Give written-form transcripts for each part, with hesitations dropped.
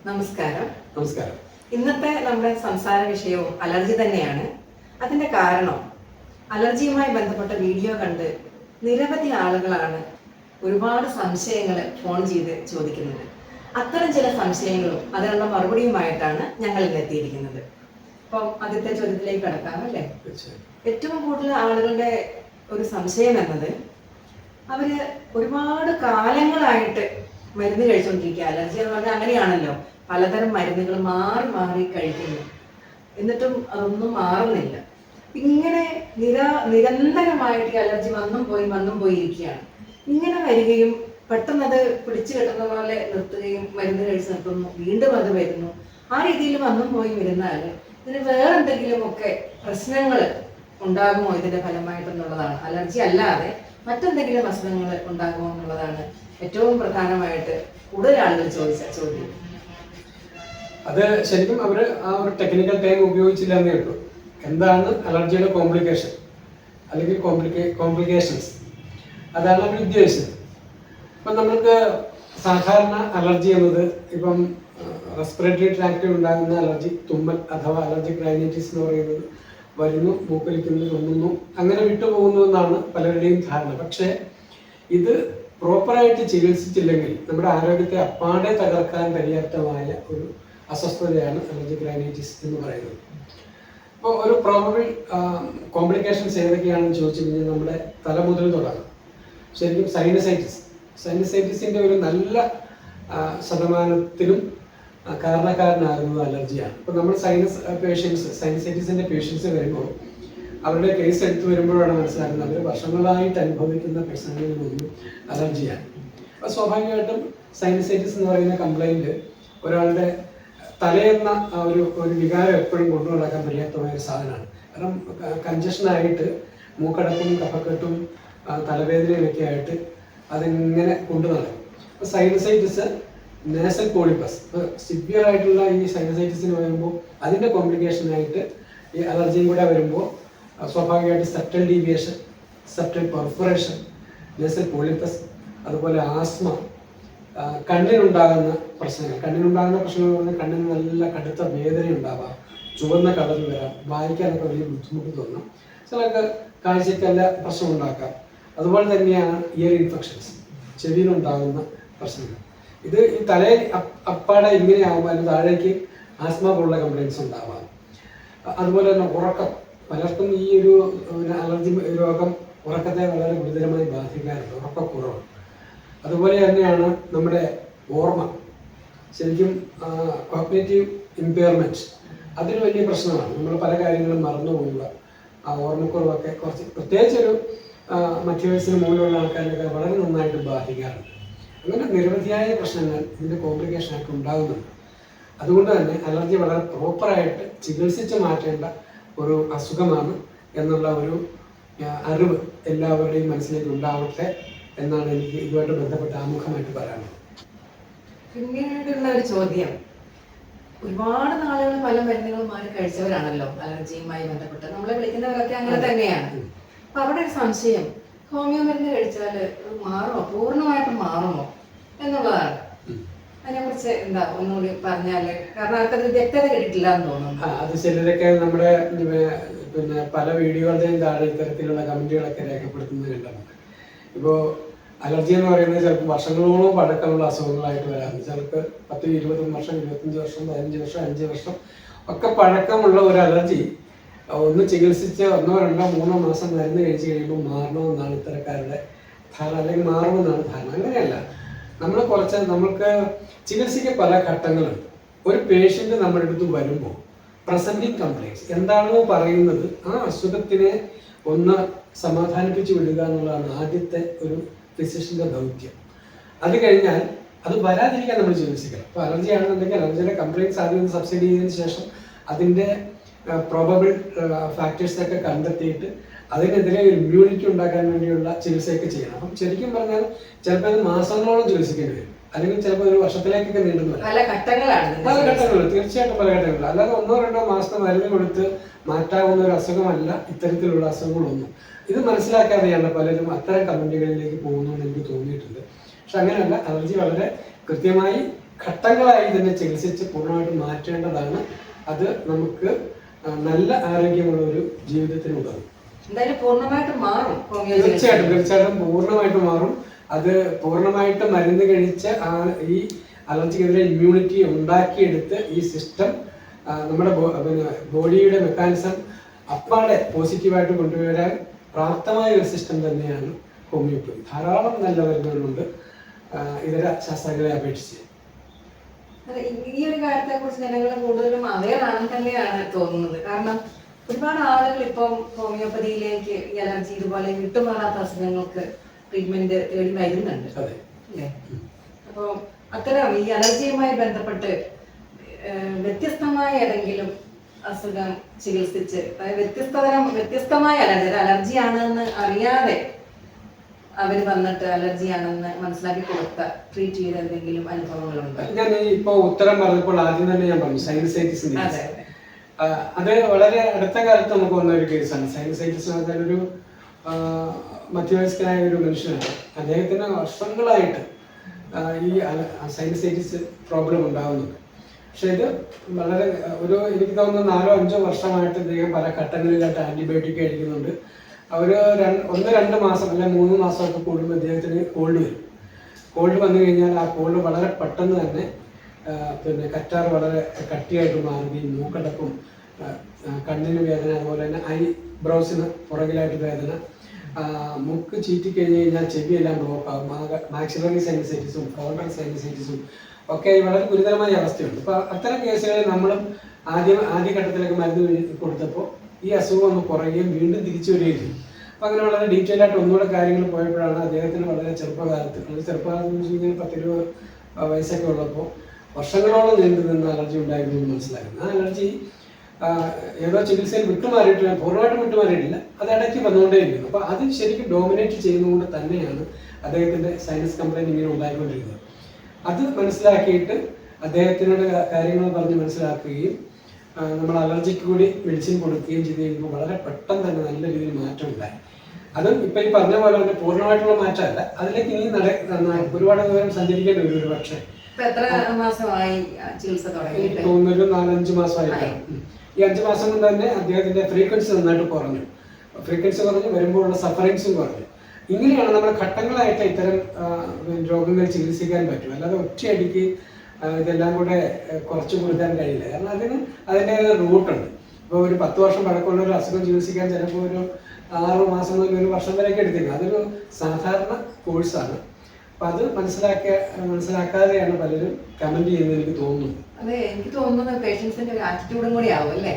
നമസ്കാരം. നമസ്കാരം. ഇന്നത്തെ നമ്മുടെ സംസാര വിഷയവും അലർജി തന്നെയാണ്. അതിന്റെ കാരണം അലർജിയുമായി ബന്ധപ്പെട്ട വീഡിയോ കണ്ട് നിരവധി ആളുകളാണ് ഒരുപാട് സംശയങ്ങൾ ഫോൺ ചെയ്ത് ചോദിക്കുന്നത്. അത്തരം ചില സംശയങ്ങളും അതിനുള്ള മറുപടിയുമായിട്ടാണ് ഞങ്ങൾ ഇന്ന് എത്തിയിരിക്കുന്നത്. അപ്പം ആദ്യത്തെ ചോദ്യത്തിലേക്ക് കടക്കാം അല്ലേ? ഏറ്റവും കൂടുതൽ ആളുകളുടെ ഒരു സംശയം എന്നത് അവര് ഒരുപാട് കാലങ്ങളായിട്ട് മരുന്ന് കഴിച്ചുകൊണ്ടിരിക്കുക. അലർജി എന്ന് പറഞ്ഞാൽ അങ്ങനെയാണല്ലോ, പലതരം മരുന്നുകൾ മാറി മാറി കഴിക്കുന്നു, എന്നിട്ടും അതൊന്നും മാറുന്നില്ല. ഇങ്ങനെ നിരന്തരമായിട്ട് അലർജി വന്നും പോയി ഇരിക്കുകയാണ്. ഇങ്ങനെ വരികയും പെട്ടെന്ന് അത് പിടിച്ചു കെട്ടുന്ന പോലെ നിർത്തുകയും മരുന്ന് കഴിച്ച് നിർത്തുന്നു, വീണ്ടും അത് വരുന്നു. ആ രീതിയിൽ വന്നും പോയി വരുന്നാൽ ഇതിന് വേറെന്തെങ്കിലുമൊക്കെ പ്രശ്നങ്ങൾ ഉണ്ടാകുമോ ഇതിന്റെ ഫലമായിട്ടെന്നുള്ളതാണ്. അലർജി അല്ലാതെ മറ്റെന്തെങ്കിലും പ്രശ്നങ്ങൾ ഉണ്ടാകുമോ എന്നുള്ളതാണ് ഏറ്റവും പ്രധാനമായിട്ട് കൂടുതൽ ആളുകൾ ചോദിച്ച ചോദ്യം. അത് ശരിക്കും അവർ ആ ഒരു ടെക്നിക്കൽ ടൈം ഉപയോഗിച്ചില്ല എന്നേ ഉള്ളൂ. എന്താണ് അലർജിയുടെ കോംപ്ലിക്കേഷൻ അല്ലെങ്കിൽ കോംപ്ലിക്കേഷൻസ്, അതാണ് അവർ ഉദ്ദേശിച്ചത്. ഇപ്പം നമ്മൾക്ക് സാധാരണ അലർജി എന്നത് ഇപ്പം റെസ്പിറേറ്ററി ട്രാക്റ്റിൽ ഉണ്ടാകുന്ന അലർജി, തുമ്മൽ അഥവാ അലർജിക് റൈനൈറ്റിസ് എന്ന് പറയുന്നത് വരുന്നു, മൂക്കൊലിക്കുന്നു, തുമ്മുന്നു, അങ്ങനെ വിട്ടുപോകുന്നു എന്നാണ് പലരുടെയും ധാരണ. പക്ഷേ ഇത് പ്രോപ്പറായിട്ട് ചികിത്സിച്ചില്ലെങ്കിൽ നമ്മുടെ ആരോഗ്യത്തെ അപ്പാടെ തകർക്കാൻ പര്യാപ്തമായ ഒരു അസ്വസ്ഥതയാണ് അലർജിക് റൈനൈറ്റിസ് എന്ന് പറയുന്നത്. അപ്പോൾ ഒരു പ്രോബബിൾ കോംപ്ലിക്കേഷൻസ് ഏതൊക്കെയാണെന്ന് ചോദിച്ചു കഴിഞ്ഞാൽ നമ്മുടെ തല മുതൽ തുടങ്ങാം. ശരിക്കും സൈനസൈറ്റിസിൻ്റെ ഒരു നല്ല ശതമാനത്തിലും കാരണക്കാരനാകുന്നത് അലർജിയാണ്. ഇപ്പോൾ നമ്മൾ സൈനസൈറ്റിസിൻ്റെ പേഷ്യൻസ് വരുമ്പോൾ അവരുടെ കേസ് എടുത്തു വരുമ്പോഴാണ് മനസ്സിലാക്കുന്നത് അവർ വർഷങ്ങളായിട്ട് അനുഭവിക്കുന്ന പ്രശ്നങ്ങളിൽ നിന്നും അലർജിയാണ്. അപ്പോൾ സ്വാഭാവികമായിട്ടും സൈനസൈറ്റിസ് എന്ന് പറയുന്ന കംപ്ലൈൻറ്റ് ഒരാളുടെ തലയെന്ന ഒരു വികാരം എപ്പോഴും കൊണ്ടു നടക്കാൻ പര്യാപ്തമായ ഒരു സാധനമാണ്. കാരണം കൺജഷനായിട്ട് മൂക്കടപ്പും കഫക്കെട്ടും തലവേദനയൊക്കെ ആയിട്ട് അതിങ്ങനെ കൊണ്ടു നടക്കും. അപ്പോൾ സൈനസൈറ്റിസ്, നേസൽ പോളിപ്പസ്, സിവിയർ ആയിട്ടുള്ള ഈ സൈനസൈറ്റിസിന് വരുമ്പോൾ അതിൻ്റെ കോംപ്ലിക്കേഷനായിട്ട് ഈ അലർജിയും കൂടെ വരുമ്പോൾ സ്വാഭാവികമായിട്ട് septal deviation, septal perforation, nasal polyps, അതുപോലെ ആസ്മ, കണ്ണിനുണ്ടാകുന്ന പ്രശ്നങ്ങൾ എന്ന് പറഞ്ഞാൽ കണ്ണിന് നല്ല കടുത്ത വേദന ഉണ്ടാവാം, ചുവന്ന കളറിൽ വരാം, വായിക്കാനൊക്കെ വലിയ ബുദ്ധിമുട്ട് തോന്നാം, ചിലർക്ക് കാഴ്ചയ്ക്കല്ല പ്രശ്നം ഉണ്ടാക്കാം. അതുപോലെ തന്നെയാണ് ഇയർ ഇൻഫെക്ഷൻസ്, ചെവിയിലുണ്ടാകുന്ന പ്രശ്നങ്ങൾ. ഇത് ഈ തലയിൽ അപ്പാടെ ഇങ്ങനെ ആകുമ്പോൾ അതിന് താഴേക്ക് ആസ്മ പോലുള്ള കംപ്ലൈൻറ്റ്സ് ഉണ്ടാവാം. അതുപോലെ തന്നെ ഉറക്കം, പലർക്കും ഈ ഒരു അലർജി രോഗം ഉറക്കത്തെ വളരെ ഗുരുതരമായി ബാധിക്കാറുണ്ട്, ഉറക്കക്കുറവ്. അതുപോലെ തന്നെയാണ് നമ്മുടെ ഓർമ്മ, ശരിക്കും കോഗ്നിറ്റീവ് ഇമ്പയർമെൻറ്റ്, അതൊരു വലിയ പ്രശ്നമാണ്. നമ്മൾ പല കാര്യങ്ങളും മറന്നു പോവുക, ആ ഓർമ്മക്കുറവൊക്കെ കുറച്ച് പ്രത്യേകിച്ചൊരു മധ്യവയസ്സിന് മുകളിലുള്ള ആൾക്കാരൊക്കെ വളരെ നന്നായിട്ട് ബാധിക്കാറുണ്ട്. അങ്ങനെ നിരവധിയായ പ്രശ്നങ്ങൾ ഇതിൻ്റെ കോംപ്ലിക്കേഷനൊക്കെ ഉണ്ടാകുന്നുണ്ട്. അതുകൊണ്ട് തന്നെ അലർജി വളരെ പ്രോപ്പറായിട്ട് ചികിത്സിച്ച് മാറ്റേണ്ട ഒരു അസുഖമാണ് എന്നുള്ള ഒരു അറിവ് എല്ലാവരുടെയും മനസ്സിലേക്ക് ഉണ്ടാവട്ടെ എന്നാണ് എനിക്ക് ഇതുമായിട്ട് ബന്ധപ്പെട്ട ആമുഖമായിട്ട് പറയാനുള്ളത്. പിന്നീടുള്ള ഒരു ചോദ്യം, ഒരുപാട് നാളുകൾ പല മരുന്നുകളും മാറി കഴിച്ചവരാണല്ലോ അലർജിയുമായി ബന്ധപ്പെട്ട്, നമ്മളെ വിളിക്കുന്നവരൊക്കെ അങ്ങനെ തന്നെയാണ്. അപ്പൊ അവിടെ ഒരു സംശയം, ഹോമിയോ മരുന്ന് കഴിച്ചാൽ മാറുമോ, പൂർണ്ണമായിട്ട് മാറുമോ എന്നുള്ളതാണ്. അതിനെക്കുറിച്ച് എന്താ ഒന്നുകൂടി പറഞ്ഞാല്, കാരണം അവർക്കത് വ്യക്തത കിട്ടിയിട്ടില്ല എന്ന് തോന്നുന്നു. അത് ചിലരൊക്കെ നമ്മുടെ പിന്നെ പല വീഡിയോകളുടെയും താഴെ ഇത്തരത്തിലുള്ള കമന്റുകളൊക്കെ രേഖപ്പെടുത്തുന്നത് കണ്ടിട്ടുണ്ട്. ഇപ്പോൾ അലർജി എന്ന് പറയുന്നത് ചിലപ്പോൾ വർഷങ്ങളോളം പഴക്കമുള്ള അസുഖങ്ങളായിട്ട് വരാറുണ്ട്. ചിലർക്ക് 10, 20 വർഷം, 25 വർഷം, 15 വർഷം, 5 വർഷം ഒക്കെ പഴക്കമുള്ള ഒരു അലർജി ഒന്ന് ചികിത്സിച്ച് 1, 2, 3 മാസം മരുന്ന് കഴിച്ച് കഴിയുമ്പോൾ മാറണമെന്നാണ് ഇത്തരക്കാരുടെ ധാരണ, അല്ലെങ്കിൽ മാറുമെന്നാണ് ധാരണ. അങ്ങനെയല്ല. നമ്മൾക്ക് ചികിത്സയ്ക്ക് പല ഘട്ടങ്ങളുണ്ട്. ഒരു പേഷ്യൻ്റ് നമ്മുടെ അടുത്ത് വരുമ്പോൾ പ്രസൻറ്റിങ് കംപ്ലൈൻറ്റ്സ് എന്താണോ പറയുന്നത് ആ അസുഖത്തിനെ ഒന്ന് സമാധാനിപ്പിച്ച് വിടുക എന്നുള്ളതാണ് ആദ്യത്തെ ഒരു ഫിസിഷ്യൻ്റെ ദൗത്യം. അത് കഴിഞ്ഞാൽ അത് വരാതിരിക്കാൻ നമ്മൾ ചികിത്സിക്കണം. ഇപ്പോൾ അലർജി ആണെന്നുണ്ടെങ്കിൽ അലർജിയുടെ കംപ്ലൈൻറ്റ്സ് ആദ്യം ഒന്ന് സബ്സിഡി ചെയ്തതിന് ശേഷം അതിൻ്റെ പ്രോബബിൾ ഫാക്ടേഴ്സൊക്കെ കണ്ടെത്തിയിട്ട് അതിനെതിരെ ഒരു ഇമ്മ്യൂണിറ്റി ഉണ്ടാക്കാൻ വേണ്ടിയുള്ള ചികിത്സയൊക്കെ ചെയ്യണം. അപ്പം ശരിക്കും പറഞ്ഞാൽ ചിലപ്പോൾ അത് മാസങ്ങളോളം ചികിത്സിക്കേണ്ടി വരും, അല്ലെങ്കിൽ ചിലപ്പോൾ ഒരു വർഷത്തിലേക്കൊക്കെ നീണ്ടു വരും. പല ഘട്ടങ്ങൾ, തീർച്ചയായിട്ടും പല ഘട്ടങ്ങൾ. അല്ലാതെ 1, 2 മാസത്തെ മരുന്ന് കൊടുത്ത് മാറ്റാവുന്ന ഒരു അസുഖമല്ല ഇത്തരത്തിലുള്ള അസുഖങ്ങളൊന്നും. ഇത് മനസ്സിലാക്കാതെയാണ് പലരും അത്തരം കമന്റുകളിലേക്ക് പോകുന്നു എന്ന് എനിക്ക് തോന്നിയിട്ടുണ്ട്. പക്ഷെ അങ്ങനെയല്ല, അലർജി വളരെ കൃത്യമായി ഘട്ടങ്ങളായി തന്നെ ചികിത്സിച്ച് പൂർണ്ണമായിട്ട് മാറ്റേണ്ടതാണ്. അത് നമുക്ക് നല്ല ആരോഗ്യമുള്ള ഒരു ജീവിതത്തിന് ഉതകും. എന്തായാലും പൂർണ്ണമായിട്ടും മാറും. തീർച്ചയായിട്ടും പൂർണ്ണമായിട്ട് മാറും. അത് പൂർണ്ണമായിട്ട് മരുന്ന് കഴിച്ച് ഈ അലർജിക്കെതിരെ ഇമ്മ്യൂണിറ്റി ഉണ്ടാക്കിയെടുത്ത് ഈ സിസ്റ്റം നമ്മുടെ ബോഡിയുടെ മെക്കാനിസം അപ്പാടെ പോസിറ്റീവായിട്ട് കൊണ്ടുവരാൻ പ്രാപ്തമായ ഒരു സിസ്റ്റം തന്നെയാണ് ഹോമിയോപ്പതി. ധാരാളം നല്ല മരുന്നുകളുണ്ട് ഇതര ശാസ്ത്രങ്ങളെ അപേക്ഷിച്ച്. ഈ ഒരു കാര്യത്തെ കുറിച്ച് ജനങ്ങൾ കൂടുതലും അവെയർ ആണെന്ന് തന്നെയാണ് തോന്നുന്നത്. കാരണം ഒരുപാട് ആളുകൾ ഇപ്പം ഹോമിയോപ്പതിയിലേക്ക് ഈ അലർജി ഇതുപോലെ വിട്ടുമാറാത്ത അസുഖങ്ങൾക്ക് ട്രീറ്റ്മെന്റ് തേടി വരുന്നുണ്ട് അല്ലേ? അപ്പോൾ അത്തരം ഈ അലർജിയുമായി ബന്ധപ്പെട്ട് വ്യത്യസ്തമായ ഏതെങ്കിലും അസുഖം ചികിത്സിച്ച്, വ്യത്യസ്തമായ അലർജി ആണെന്ന് അറിയാതെ അവർ വന്നിട്ട് അലർജിയാണെന്ന് മനസ്സിലാക്കി കൊടുത്ത ട്രീറ്റ് ചെയ്ത എന്തെങ്കിലും അനുഭവങ്ങളുണ്ട്? ഞാൻ ഇപ്പൊ ഉത്തരം പറഞ്ഞപ്പോൾ ആദ്യം തന്നെ ഞാൻ പറഞ്ഞു സൈനസൈറ്റിസ്. അത് വളരെ അടുത്ത കാലത്ത് നമുക്ക് വന്ന ഒരു കേസാണ്. സൈനസൈറ്റിസ് എന്ന് പറഞ്ഞാൽ ഒരു മധ്യവയസ്കനായ ഒരു മനുഷ്യനാണ്. അദ്ദേഹത്തിന് വർഷങ്ങളായിട്ട് ഈ സൈനസൈറ്റിസ് പ്രോബ്ലം ഉണ്ടാകുന്നുണ്ട്. പക്ഷെ ഇത് വളരെ എനിക്ക് തോന്നുന്നു 4-5 വർഷമായിട്ട് അദ്ദേഹം പല ഘട്ടങ്ങളിലായിട്ട് ആന്റിബയോട്ടിക് കഴിക്കുന്നുണ്ട്. അവർ 1-2 മാസം അല്ലെങ്കിൽ 3 മാസമൊക്കെ കൂടുമ്പോൾ അദ്ദേഹത്തിന് കോൾഡ് വരും. കോൾഡ് വന്നു കഴിഞ്ഞാൽ ആ കോൾഡ് വളരെ പെട്ടെന്ന് തന്നെ കറ്റാർ വളരെ കട്ടിയായിട്ട് മാറുകയും മൂക്കടപ്പും കണ്ണിന് വേദന, അതുപോലെ തന്നെ ഐബ്രോസിന് പുറകിലായിട്ട് വേദന, മൂക്ക് ചീറ്റിക്കഴിഞ്ഞ് കഴിഞ്ഞാൽ ചെവിയെല്ലാം ബ്ലോക്ക് ആകും. മാക്സിലറി സൈനസൈറ്റിസും ഫ്രോണ്ടൽ സൈനസൈറ്റിസും ഒക്കെ വളരെ ഗുരുതരമായ അവസ്ഥയുണ്ട്. അപ്പോൾ അത്തരം കേസുകളിൽ നമ്മളും ആദ്യഘട്ടത്തിലേക്ക് മരുന്ന് കൊടുത്തപ്പോൾ ഈ അസുഖം ഒന്ന് കുറയുകയും വീണ്ടും തിരിച്ചു വരികയും ചെയ്യും. അപ്പം അങ്ങനെ വളരെ ഡീറ്റെയിൽ ആയിട്ട് ഒന്നുകൂടെ കാര്യങ്ങൾ പോയപ്പോഴാണ് അദ്ദേഹത്തിന് വളരെ ചെറുപ്പകാലത്ത് എന്ന് വെച്ച് കഴിഞ്ഞാൽ 10-20 വയസ്സൊക്കെ ഉള്ളപ്പോൾ വർഷങ്ങളോളം നീണ്ടു നിന്ന് അലർജി ഉണ്ടായിരുന്നു എന്ന് മനസ്സിലായിരുന്നു. ആ അലർജി ഏതോ ചികിത്സയിൽ വിട്ടുമാറിയിട്ടില്ല, പൂർണ്ണമായിട്ടും വിട്ടുമാറിയിട്ടില്ല, അത് ഇടയ്ക്ക് വന്നുകൊണ്ടേയിരിക്കുന്നു. അപ്പോൾ അത് ശരിക്കും ഡോമിനേറ്റ് ചെയ്യുന്നതുകൊണ്ട് തന്നെയാണ് അദ്ദേഹത്തിൻ്റെ സൈനസ് കംപ്ലൈൻറ്റ് ഇങ്ങനെ ഉണ്ടായിക്കൊണ്ടിരിക്കുന്നത്. അത് മനസ്സിലാക്കിയിട്ട് അദ്ദേഹത്തിനോട് കാര്യങ്ങൾ പറഞ്ഞ് മനസ്സിലാക്കുകയും നമ്മൾ അലർജിക്ക് കൂടി മെഡിസിൻ കൊടുക്കുകയും ചെയ്ത് കഴിയുമ്പോൾ വളരെ പെട്ടെന്ന് തന്നെ നല്ല രീതിയിൽ മാറ്റം ഉണ്ടായി. അതും ഇപ്പം ഈ പറഞ്ഞ പോലെ തന്നെ പൂർണ്ണമായിട്ടുള്ള മാറ്റമല്ല, അതിലേക്ക് ഇനി ഒരുപാട് ദൂരം സഞ്ചരിക്കേണ്ടി വരും. ഒരു പക്ഷേ തോന്നുന്നൊരു 4-5 മാസമായിട്ടാണ്. ഈ 5 മാസം കൊണ്ട് തന്നെ അദ്ദേഹത്തിന്റെ ഫ്രീക്വൻസി നന്നായിട്ട് കുറഞ്ഞു. ഫ്രീക്വൻസി കുറഞ്ഞ് വരുമ്പോഴുള്ള സഫറിങ്സും കുറഞ്ഞു. ഇങ്ങനെയാണ് നമ്മൾ ഘട്ടങ്ങളായിട്ട് ഇത്തരം രോഗങ്ങൾ ചികിത്സിക്കാൻ പറ്റും. അല്ലാതെ ഒറ്റയടിക്ക് ഇതെല്ലാം കൂടെ കുറച്ച് കൊടുക്കാൻ കഴിയില്ല. കാരണം അതിൻ്റെ റൂട്ടുണ്ട്. ഇപ്പോൾ ഒരു 10 വർഷം പഴക്കമുള്ള ഒരു അസുഖം ചികിത്സിക്കാൻ ചിലപ്പോൾ ഒരു 6 മാസം മുതൽ 1 വർഷം വരെയൊക്കെ എടുത്തിരിക്കും. അതൊരു സാധാരണ കോഴ്സാണ്. അപ്പം അത് മനസ്സിലാക്കാതെയാണ് പലരും കമന്റ് ചെയ്യുന്നത് എനിക്ക് തോന്നുന്നു. അതെ, എനിക്ക് തോന്നുന്നത് പേഷ്യൻസിന്റെ ഒരു ആറ്റിറ്റ്യൂഡും കൂടി ആവും അല്ലേ?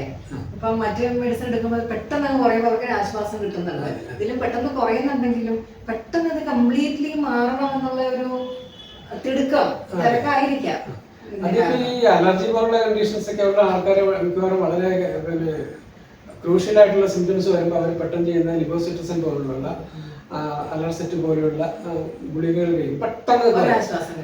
ഇപ്പം മറ്റു മെഡിസിൻ എടുക്കുമ്പോൾ പെട്ടെന്ന് അങ്ങ് കുറയുമ്പോൾ അവർക്ക് ആശ്വാസം കിട്ടുന്നുണ്ട്. ഇതിലും പെട്ടെന്ന് കുറയുന്നുണ്ടെങ്കിലും പെട്ടെന്ന് ഇത് കംപ്ലീറ്റ്ലി മാറണം എന്നുള്ള ഒരു തിടുക്കം തിരക്കായിരിക്കാം. അതിപ്പോ ഈ അലർജി പോലുള്ള കണ്ടീഷൻസ് ഒക്കെ ഉള്ള ആൾക്കാരെ മിക്കവാറും വളരെ ക്രൂഷ്യൽ ആയിട്ടുള്ള സിംറ്റംസ് വരുമ്പോൾ അവർ പെട്ടെന്ന് ചെയ്യുന്ന ലിവോസിട്രിസൻ പോലുള്ള അലർസെറ്റ് പോലെയുള്ള ഗുളികകൾ കഴിയും.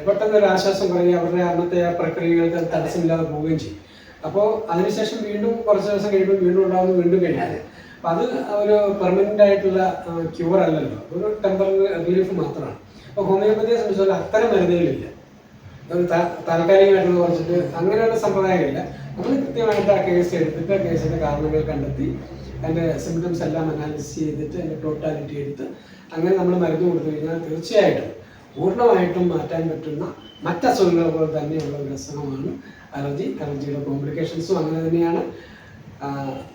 പെട്ടെന്ന് ഒരു ആശ്വാസം കുറയുകയും അവരുടെ അന്നത്തെ ആ പ്രക്രിയകൾക്ക് തടസ്സമില്ലാതെ പോവുകയും ചെയ്യും. അപ്പോൾ അതിനുശേഷം വീണ്ടും കുറച്ച് ദിവസം കഴിയുമ്പോൾ വീണ്ടും ഉണ്ടാകുന്നു, വീണ്ടും കഴിയും. അപ്പം അത് ഒരു പെർമനന്റ് ആയിട്ടുള്ള ക്യൂർ അല്ലല്ലോ, ഒരു ടെമ്പററി റിലീഫ് മാത്രമാണ്. അപ്പോൾ ഹോമിയോപ്പതിയെ സംബന്ധിച്ചാൽ അത്തരം മരുന്നുകളില്ല. ഒരു താൽക്കാലികമായിട്ടുള്ള കുറച്ചിട്ട് അങ്ങനെയുള്ള സമ്പ്രദായമില്ല. നമ്മൾ കൃത്യമായിട്ട് ആ കേസ് എടുത്തിട്ട് ആ കേസിന്റെ കാരണങ്ങൾ കണ്ടെത്തി അതിൻ്റെ സിംറ്റംസ് എല്ലാം അനാലിസിസ് ചെയ്തിട്ട് അതിൻ്റെ ടോട്ടാലിറ്റി എടുത്ത് അങ്ങനെ നമ്മൾ മരുന്ന് കൊടുത്തു കഴിഞ്ഞാൽ തീർച്ചയായിട്ടും പൂർണ്ണമായിട്ടും മാറ്റാൻ പറ്റുന്ന മറ്റസുഖങ്ങൾ പോലെ തന്നെയുള്ള ഒരു അസുഖമാണ് അലർജി. അലർജിയുടെ കോംപ്ലിക്കേഷൻസും അങ്ങനെ തന്നെയാണ്.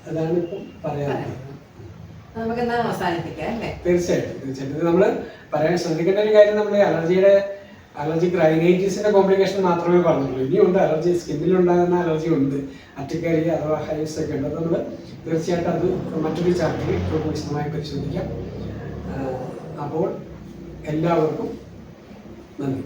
അതാണ് ഇപ്പം പറയാനുള്ളത്. തീർച്ചയായിട്ടും ഇത് നമ്മൾ പറയാൻ ശ്രദ്ധിക്കേണ്ട ഒരു കാര്യം, നമ്മൾ അലർജിക് റൈനൈറ്റിസിന്റെ കോംപ്ലിക്കേഷൻ മാത്രമേ പറഞ്ഞുള്ളൂ. ഇനിയുണ്ട് അലർജി, സ്കിന്നിലുണ്ടാകുന്ന അലർജി ഉണ്ട്, അറ്റിക്കരി അഥവാ ഹൈസ് ഒക്കെ ഉണ്ട്. നമ്മൾ തീർച്ചയായിട്ടും അത് മറ്റൊരു ചാപ്റ്ററിൽ വിശദമായി പരിശോധിക്കാം. അപ്പോൾ എല്ലാവർക്കും നന്ദി.